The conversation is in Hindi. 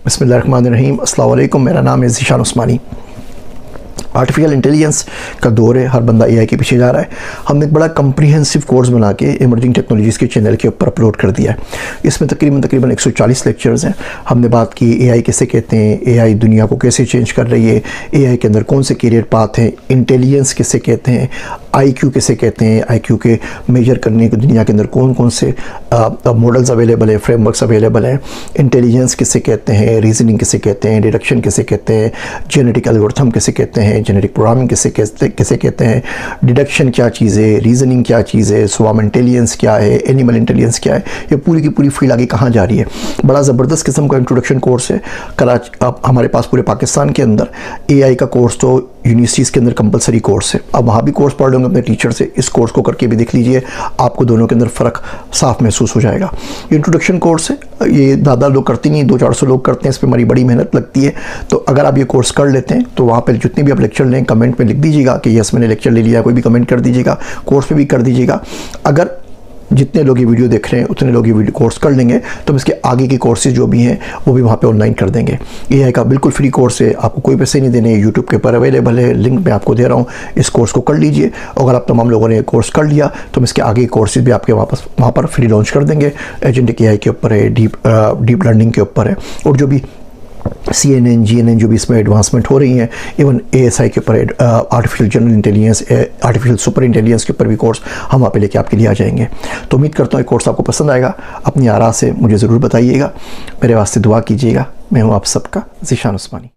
बिस्मिल्लाहिर्रहमानिर्रहीम। अस्सलाम वालेकुम। मेरा नाम है ज़ीशान उस्मानी। आर्टिफिशियल इंटेलिजेंस का दौर है, हर बंदा एआई के पीछे जा रहा है। हमने एक बड़ा कम्प्रीहेंसिव कोर्स बना के इमर्जिंग टेक्नोलॉजीज़ के चैनल के ऊपर अपलोड कर दिया है। इसमें तकरीबन 140 लेक्चर्स हैं। हमने बात की एआई किसे कहते हैं, एआई दुनिया को कैसे चेंज कर रही है, एआई के अंदर कौन से करियर पाथ हैं, इंटेलिजेंस किसे कहते हैं, आईक्यू किसे कहते हैं, आईक्यू के मेजर करने की दुनिया के अंदर कौन कौन से मॉडल्स अवेलेबल हैं, फ्रेमवर्क्स अवेलेबल हैं, इंटेलिजेंस किसे कहते हैं, रीजनिंग किसे कहते हैं, डिडक्शन किसे कहते हैं, जेनेटिक एल्गोरिथम किसे कहते हैं, जेनेटिक प्रोग्रामिंग किसे कहते हैं, डिडक्शन क्या चीज़ है, रीजनिंग क्या चीज़ है, स्वाम इंटेलिजेंस क्या है, एनिमल इंटेलिजेंस क्या है, ये पूरी की पूरी फील्ड आगे कहाँ जा रही है। बड़ा ज़बरदस्त किस्म का इंट्रोडक्शन कोर्स है। कराची अब हमारे पास पूरे पाकिस्तान के अंदर एआई का कोर्स तो यूनिवर्सिटीज़ के अंदर कंपलसरी कोर्स है। अब वहाँ भी कोर्स पढ़ लेंगे अपने टीचर से, इस कोर्स को करके भी देख लीजिए, आपको दोनों के अंदर फ़र्क साफ महसूस हो जाएगा। ये इंट्रोडक्शन कोर्स है, ये ज़्यादा लोग करते नहीं, 200-400 लोग करते हैं, इस पर हमारी बड़ी मेहनत लगती है। तो अगर आप ये कोर्स कर लेते हैं तो वहाँ पर जितने भी आप लेक्चर लें कमेंट में लिख दीजिएगा कि यस मैंने लेक्चर ले लिया, कोई भी कमेंट कर दीजिएगा, कोर्स में भी कर दीजिएगा। अगर जितने लोग ये वीडियो देख रहे हैं उतने लोग ये वीडियो कोर्स कर लेंगे तो इसके आगे के कोर्सेज जो भी हैं वो भी वहाँ पे ऑनलाइन कर देंगे। एआई का बिल्कुल फ्री कोर्स है, आपको कोई पैसे नहीं देने, यूट्यूब के ऊपर अवेलेबल है, लिंक मैं आपको दे रहा हूँ, इस कोर्स को कर लीजिए। अगर आप तमाम लोगों ने कोर्स कर लिया तो इसके आगे कोर्सेज भी आपके वापस वहाँ पर फ्री लॉन्च कर देंगे। एजेंटिक एआई के ऊपर है, डीप लर्निंग के ऊपर है, और जो भी CNN, GNN जो भी इसमें एडवांसमेंट हो रही हैं, इवन ASI के ऊपर artificial general intelligence, artificial super intelligence के ऊपर भी कोर्स हम वहाँ पे लेके आपके लिए आ जाएंगे। तो उम्मीद करता हूँ ये कोर्स आपको पसंद आएगा। अपनी आरा से मुझे ज़रूर बताइएगा, मेरे वास्ते दुआ कीजिएगा। मैं हूँ आप सबका ज़ीशान उस्मानी।